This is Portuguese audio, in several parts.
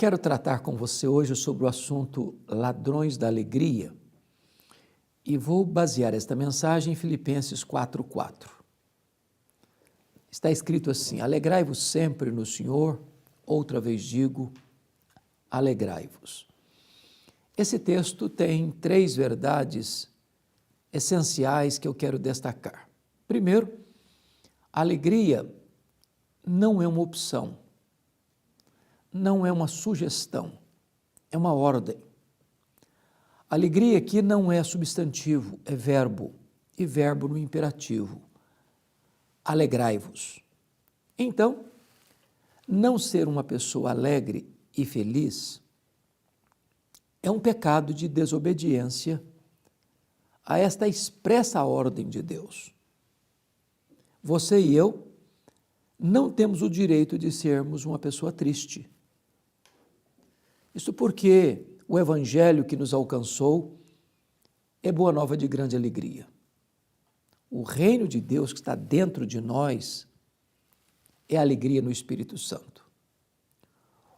quero tratar com você hoje sobre o assunto ladrões da alegria e vou basear esta mensagem em Filipenses 4:4. Está escrito assim: alegrai-vos sempre no Senhor, outra vez digo, alegrai-vos. Esse texto tem 3 verdades essenciais que eu quero destacar. Primeiro, a alegria não é uma opção, não é uma sugestão, é uma ordem. Alegria aqui não é substantivo, é verbo, e verbo no imperativo. Alegrai-vos. Então, não ser uma pessoa alegre e feliz é um pecado de desobediência a esta expressa ordem de Deus. Você e eu não temos o direito de sermos uma pessoa triste. Isso porque o Evangelho que nos alcançou é boa nova de grande alegria. O reino de Deus que está dentro de nós é alegria no Espírito Santo.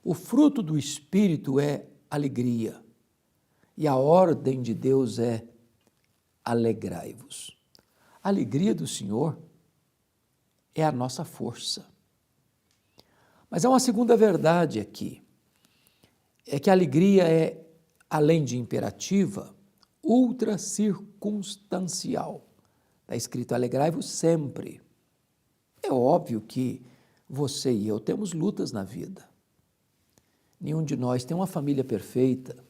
O fruto do Espírito é alegria e a ordem de Deus é alegrai-vos. A alegria do Senhor é a nossa força. Mas há uma segunda verdade aqui, é que a alegria é, além de imperativa, ultra circunstancial. Está escrito, alegrai-vos sempre. É óbvio que você e eu temos lutas na vida. Nenhum de nós tem uma família perfeita.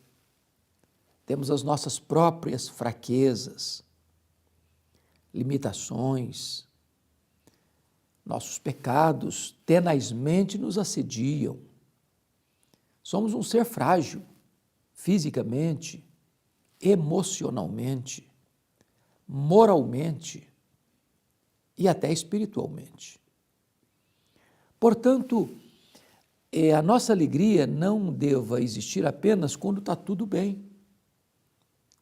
Temos as nossas próprias fraquezas, limitações. Nossos pecados tenazmente nos assediam. Somos um ser frágil, fisicamente, emocionalmente, moralmente e até espiritualmente. Portanto, a nossa alegria não deva existir apenas quando está tudo bem,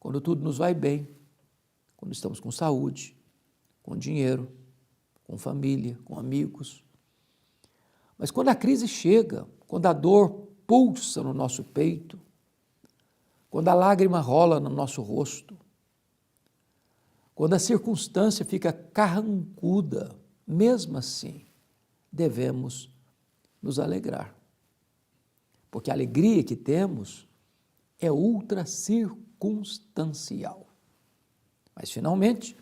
quando tudo nos vai bem, quando estamos com saúde, com dinheiro, com família, com amigos. Mas quando a crise chega, quando a dor pulsa no nosso peito, quando a lágrima rola no nosso rosto, quando a circunstância fica carrancuda, mesmo assim, devemos nos alegrar. Porque a alegria que temos é ultra circunstancial. Mas, finalmente,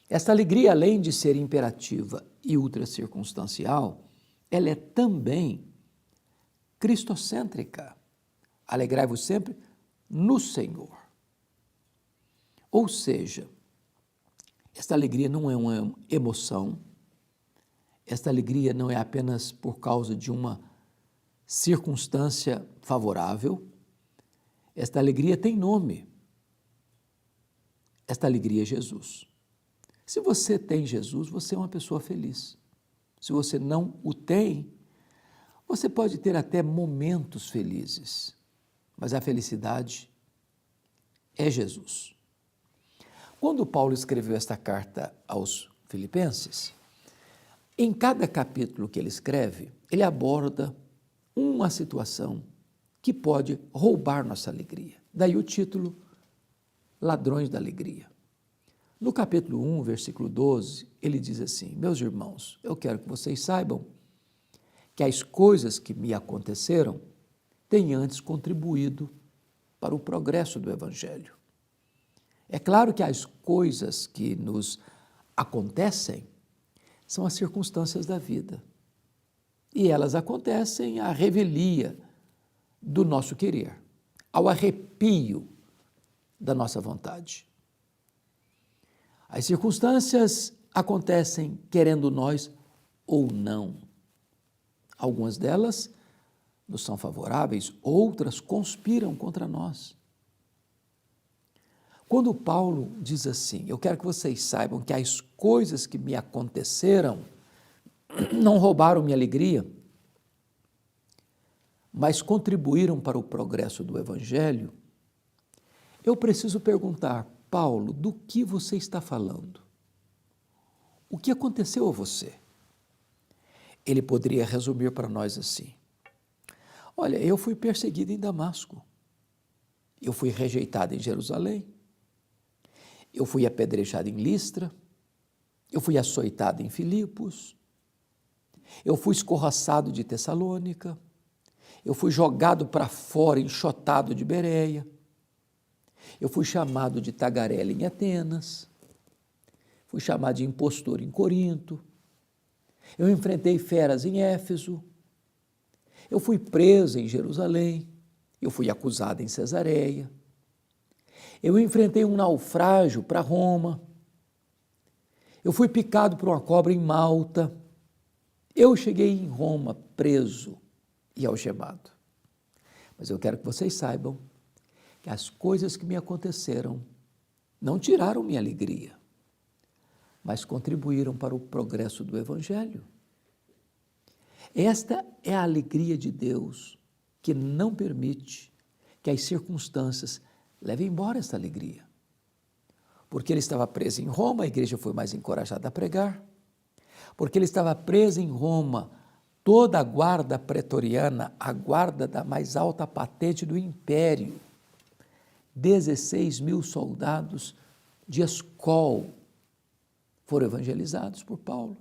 esta alegria, além de ser imperativa e ultra circunstancial, ela é também cristocêntrica. Alegrai-vos sempre no Senhor. Ou seja, esta alegria não é uma emoção, esta alegria não é apenas por causa de uma circunstância favorável, esta alegria tem nome. Esta alegria é Jesus. Se você tem Jesus, você é uma pessoa feliz. Se você não o tem, você pode ter até momentos felizes, mas a felicidade é Jesus. Quando Paulo escreveu esta carta aos Filipenses, em cada capítulo que ele escreve, ele aborda uma situação que pode roubar nossa alegria. Daí o título, Ladrões da Alegria. No capítulo 1, versículo 12, ele diz assim, meus irmãos, eu quero que vocês saibam que as coisas que me aconteceram têm antes contribuído para o progresso do Evangelho. É claro que as coisas que nos acontecem são as circunstâncias da vida. E elas acontecem à revelia do nosso querer, ao arrepio da nossa vontade. As circunstâncias acontecem querendo nós ou não. Algumas delas nos são favoráveis, outras conspiram contra nós. Quando Paulo diz assim, eu quero que vocês saibam que as coisas que me aconteceram não roubaram minha alegria, mas contribuíram para o progresso do Evangelho, eu preciso perguntar, Paulo, do que você está falando? O que aconteceu a você? Ele poderia resumir para nós assim, Olha, eu fui perseguido em Damasco, eu fui rejeitado em Jerusalém, eu fui apedrejado em Listra, eu fui açoitado em Filipos, eu fui escorraçado de Tessalônica, eu fui jogado para fora, enxotado de Bereia, eu fui chamado de tagarela em Atenas, fui chamado de impostor em Corinto, eu enfrentei feras em Éfeso, eu fui preso em Jerusalém, eu fui acusado em Cesareia, eu enfrentei um naufrágio para Roma, eu fui picado por uma cobra em Malta, eu cheguei em Roma preso e algemado. Mas eu quero que vocês saibam que as coisas que me aconteceram não tiraram minha alegria, mas contribuíram para o progresso do Evangelho. Esta é a alegria de Deus, que não permite que as circunstâncias levem embora esta alegria. Porque ele estava preso em Roma, a igreja foi mais encorajada a pregar. Porque ele estava preso em Roma, toda a guarda pretoriana, a guarda da mais alta patente do império, 16.000 soldados de escol foram evangelizados por Paulo.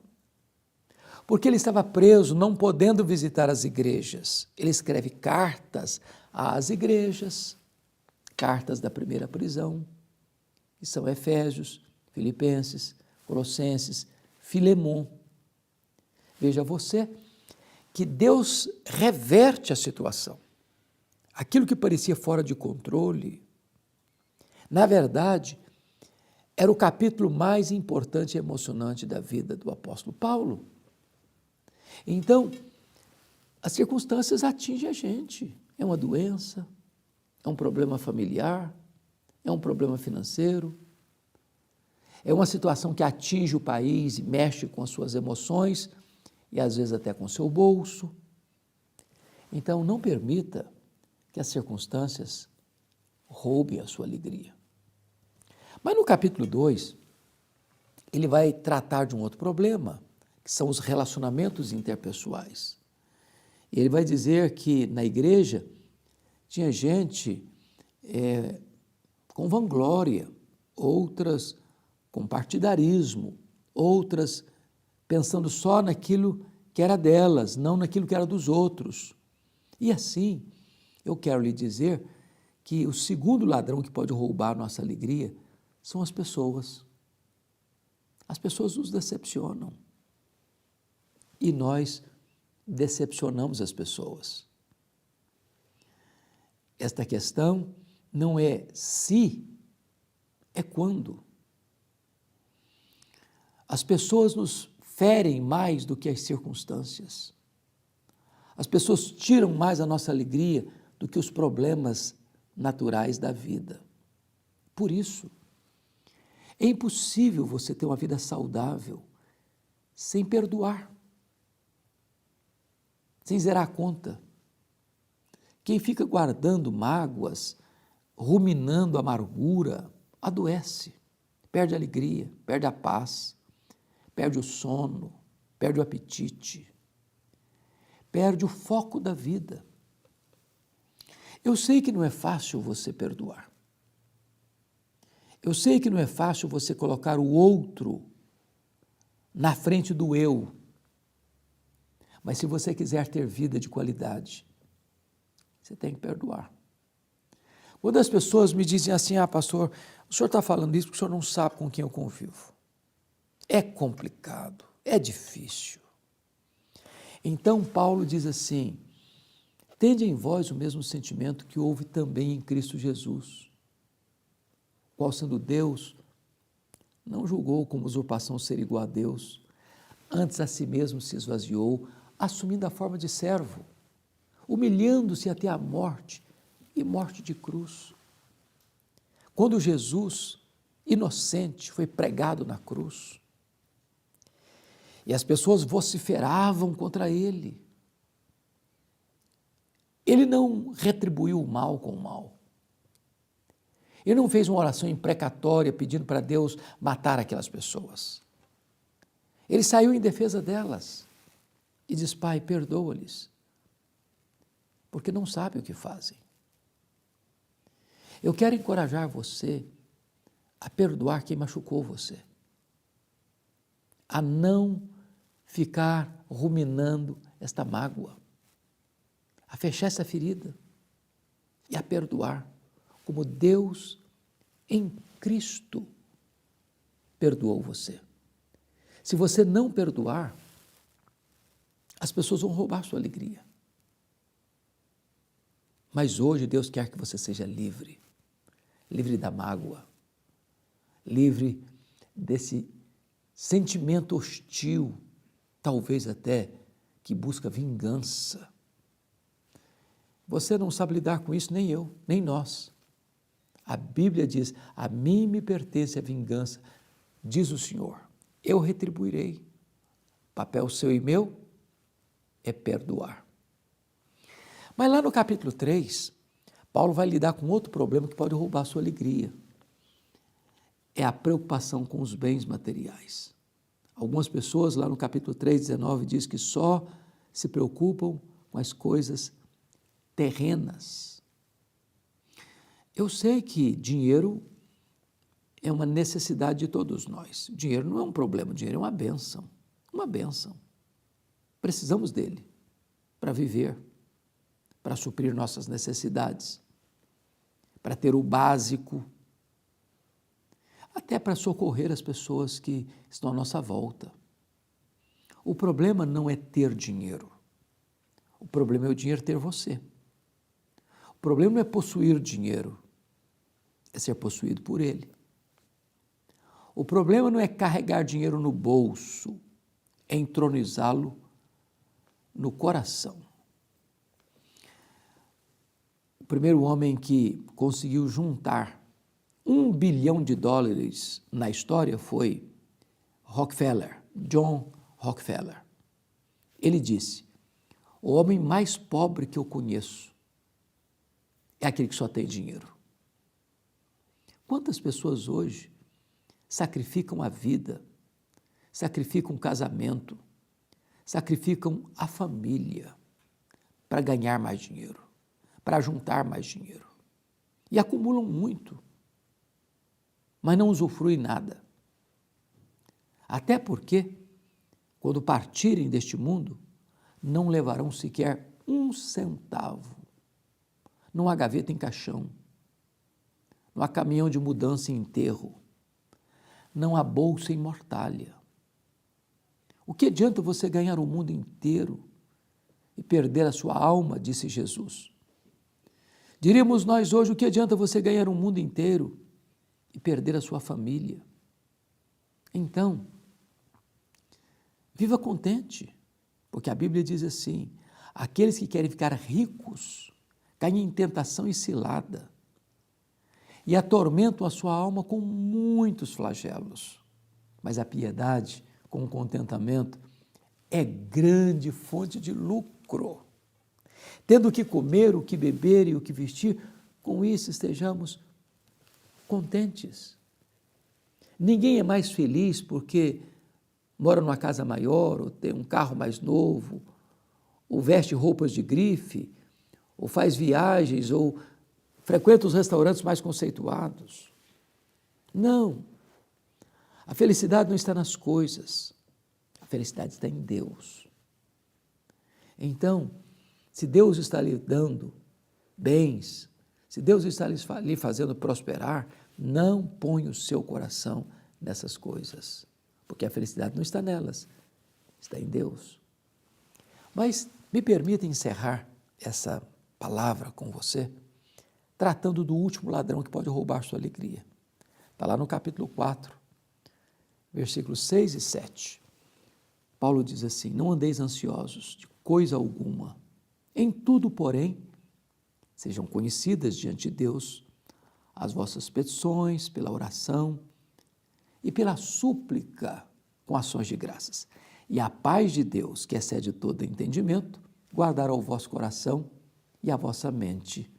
Porque ele estava preso, não podendo visitar as igrejas. Ele escreve cartas às igrejas, cartas da primeira prisão, que são Efésios, Filipenses, Colossenses, Filemon. Veja você que Deus reverte a situação. Aquilo que parecia fora de controle, na verdade, era o capítulo mais importante e emocionante da vida do apóstolo Paulo. Então, as circunstâncias atingem a gente. É uma doença, é um problema familiar, é um problema financeiro, é uma situação que atinge o país e mexe com as suas emoções e às vezes até com o seu bolso. Então, não permita que as circunstâncias roubem a sua alegria. Mas no capítulo 2, ele vai tratar de um outro problema, que são os relacionamentos interpessoais. Ele vai dizer que na igreja tinha gente com vanglória, outras com partidarismo, outras pensando só naquilo que era delas, não naquilo que era dos outros. E assim, eu quero lhe dizer que o segundo ladrão que pode roubar nossa alegria são as pessoas. As pessoas nos decepcionam. E nós decepcionamos as pessoas. Esta questão não é se, é quando. As pessoas nos ferem mais do que as circunstâncias. As pessoas tiram mais a nossa alegria do que os problemas naturais da vida. Por isso, é impossível você ter uma vida saudável sem perdoar, sem zerar a conta. Quem fica guardando mágoas, ruminando amargura, adoece, perde a alegria, perde a paz, perde o sono, perde o apetite, perde o foco da vida. Eu sei que não é fácil você perdoar. Eu sei que não é fácil você colocar o outro na frente do eu. Mas se você quiser ter vida de qualidade, você tem que perdoar. Quando as pessoas me dizem assim, pastor, o senhor está falando isso porque o senhor não sabe com quem eu convivo. É complicado, é difícil. Então Paulo diz assim, tende em vós o mesmo sentimento que houve também em Cristo Jesus, qual sendo Deus, não julgou como usurpação ser igual a Deus, antes a si mesmo se esvaziou, assumindo a forma de servo, humilhando-se até a morte e morte de cruz. Quando Jesus, inocente, foi pregado na cruz, e as pessoas vociferavam contra ele, ele não retribuiu o mal com o mal. Ele não fez uma oração imprecatória pedindo para Deus matar aquelas pessoas. Ele saiu em defesa delas e diz, Pai, perdoa-lhes. porque não sabem o que fazem. Eu quero encorajar você a perdoar quem machucou você, a não ficar ruminando esta mágoa, a fechar essa ferida e a perdoar, como Deus em Cristo perdoou você. Se você não perdoar, as pessoas vão roubar sua alegria. Mas hoje Deus quer que você seja livre, livre da mágoa, livre desse sentimento hostil, talvez até que busca vingança. Você não sabe lidar com isso, nem eu, nem nós. A Bíblia diz: a mim me pertence a vingança, diz o Senhor, eu retribuirei. O papel seu e meu é perdoar. Mas lá no capítulo 3, Paulo vai lidar com outro problema que pode roubar a sua alegria. É a preocupação com os bens materiais. Algumas pessoas lá no capítulo 3, 19, diz que só se preocupam com as coisas terrenas. Eu sei que dinheiro é uma necessidade de todos nós. O dinheiro não é um problema, o dinheiro é uma bênção. Uma bênção. Precisamos dele para viver, para suprir nossas necessidades, para ter o básico, até para socorrer as pessoas que estão à nossa volta. O problema não é ter dinheiro. O problema é o dinheiro ter você. O problema não é possuir dinheiro, é ser possuído por ele. O problema não é carregar dinheiro no bolso, é entronizá-lo no coração. O primeiro homem que conseguiu juntar $1 bilhão na história foi Rockefeller, John Rockefeller. Ele disse: o homem mais pobre que eu conheço é aquele que só tem dinheiro. Quantas pessoas hoje sacrificam a vida, sacrificam o casamento, sacrificam a família para ganhar mais dinheiro, para juntar mais dinheiro. E acumulam muito, mas não usufruem nada. Até porque, quando partirem deste mundo, não levarão sequer um centavo. Não há gaveta em caixão, não há caminhão de mudança em enterro, não há bolsa em mortalha. O que adianta você ganhar o mundo inteiro e perder a sua alma, disse Jesus. Diríamos nós hoje, o que adianta você ganhar o mundo inteiro e perder a sua família? Então, viva contente, porque a Bíblia diz assim: aqueles que querem ficar ricos caem em tentação e cilada e atormentam a sua alma com muitos flagelos. Mas a piedade, com o contentamento, é grande fonte de lucro. Tendo o que comer, o que beber e o que vestir, com isso estejamos contentes. Ninguém é mais feliz porque mora numa casa maior, ou tem um carro mais novo, ou veste roupas de grife, ou faz viagens, ou frequenta os restaurantes mais conceituados. Não. A felicidade não está nas coisas. A felicidade está em Deus. Então, se Deus está lhe dando bens, se Deus está lhe fazendo prosperar, não ponha o seu coração nessas coisas, porque a felicidade não está nelas, está em Deus. Mas me permita encerrar essa palavra com você, tratando do último ladrão que pode roubar sua alegria. Está lá no capítulo 4, versículos 6 e 7. Paulo diz assim: não andeis ansiosos de coisa alguma, em tudo, porém, sejam conhecidas diante de Deus as vossas petições pela oração e pela súplica com ações de graças. E a paz de Deus, que excede todo entendimento, guardará o vosso coração e a vossa mente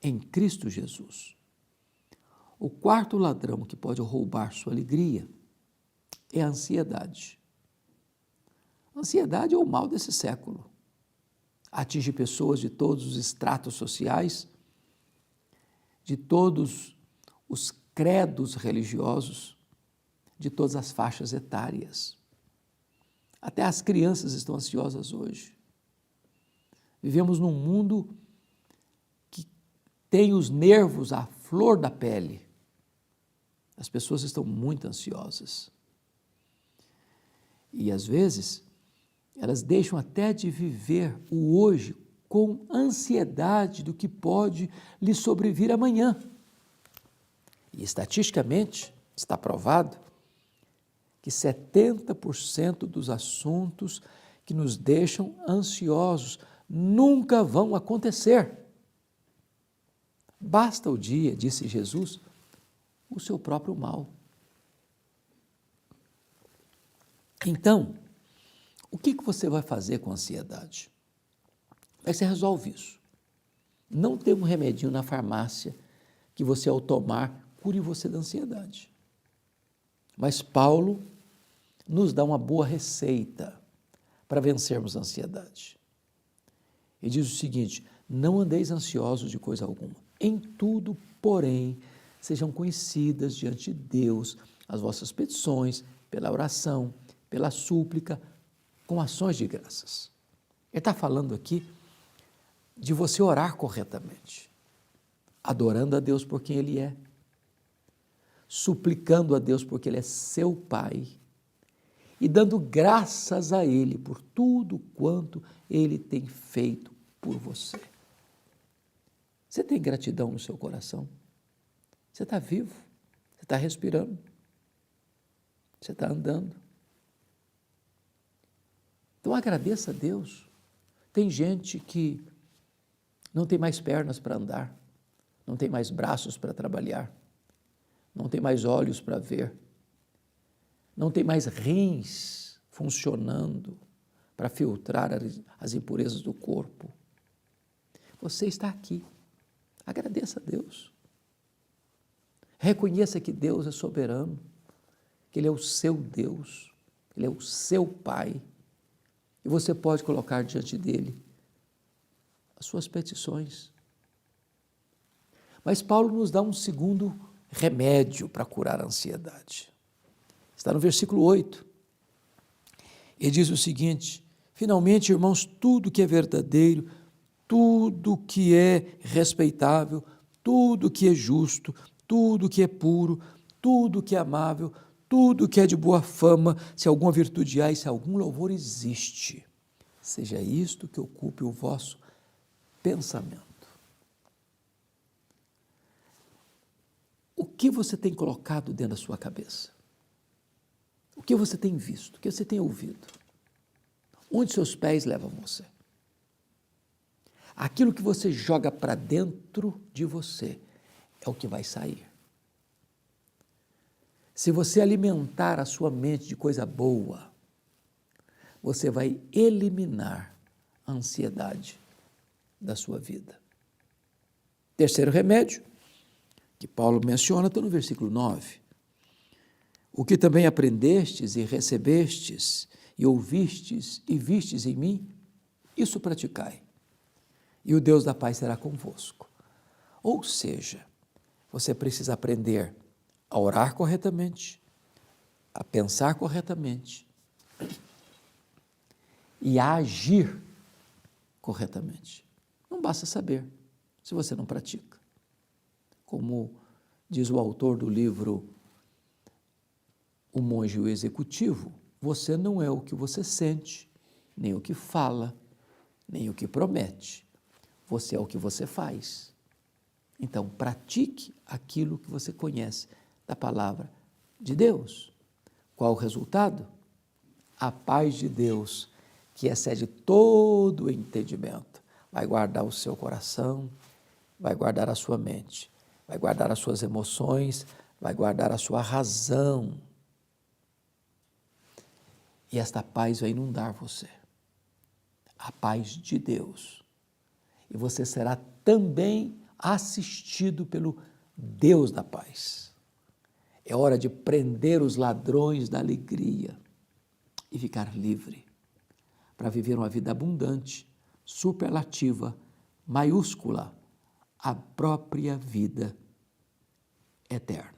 em Cristo Jesus. O quarto ladrão que pode roubar sua alegria é a ansiedade. A ansiedade é o mal desse século. atinge pessoas de todos os estratos sociais, de todos os credos religiosos, de todas as faixas etárias. Até as crianças estão ansiosas hoje. Vivemos num mundo que tem os nervos à flor da pele. As pessoas estão muito ansiosas. E, às vezes, elas deixam até de viver o hoje com ansiedade do que pode lhe sobrevir amanhã. E, estatisticamente, está provado que 70% dos assuntos que nos deixam ansiosos nunca vão acontecer. Basta o dia, disse Jesus, o seu próprio mal. Então, o que você vai fazer com a ansiedade? Aí você resolve isso. Não tem um remedinho na farmácia que você, ao tomar, cure você da ansiedade. Mas Paulo nos dá uma boa receita para vencermos a ansiedade. Ele diz o seguinte: não andeis ansiosos de coisa alguma. Em tudo, porém, sejam conhecidas diante de Deus as vossas petições, pela oração, pela súplica, com ações de graças. Ele está falando aqui de você orar corretamente, adorando a Deus por quem Ele é, suplicando a Deus porque Ele é seu Pai e dando graças a Ele por tudo quanto Ele tem feito por você. Você tem gratidão no seu coração? Você está vivo? Você está respirando? Você está andando? Então agradeça a Deus. Tem gente que não tem mais pernas para andar, não tem mais braços para trabalhar, não tem mais olhos para ver, não tem mais rins funcionando para filtrar as impurezas do corpo. Você está aqui. Agradeça a Deus. Reconheça que Deus é soberano, que Ele é o seu Deus, Ele é o seu Pai. E você pode colocar diante dEle as suas petições. Mas Paulo nos dá um segundo remédio para curar a ansiedade. Está no versículo 8. Ele diz o seguinte: finalmente, irmãos, tudo que é verdadeiro, tudo que é respeitável, tudo que é justo, tudo que é puro, tudo que é amável, tudo que é de boa fama, se alguma virtude há e se algum louvor existe, seja isto que ocupe o vosso pensamento. O que você tem colocado dentro da sua cabeça? O que você tem visto? O que você tem ouvido? Onde seus pés levam você? Aquilo que você joga para dentro de você é o que vai sair. Se você alimentar a sua mente de coisa boa, você vai eliminar a ansiedade da sua vida. Terceiro remédio, que Paulo menciona, está no versículo 9. O que também aprendestes e recebestes e ouvistes e vistes em mim, isso praticai, e o Deus da paz será convosco. Ou seja, você precisa aprender a orar corretamente, a pensar corretamente e a agir corretamente. Não basta saber, se você não pratica. Como diz o autor do livro O Monge e o Executivo, você não é o que você sente, nem o que fala, nem o que promete. Você é o que você faz. Então, pratique aquilo que você conhece da palavra de Deus. Qual o resultado? A paz de Deus, que excede todo o entendimento, vai guardar o seu coração, vai guardar a sua mente, vai guardar as suas emoções, vai guardar a sua razão. E esta paz vai inundar você. A paz de Deus. E você será também assistido pelo Deus da paz. É hora de prender os ladrões da alegria e ficar livre para viver uma vida abundante superlativa, maiúscula, a própria vida eterna.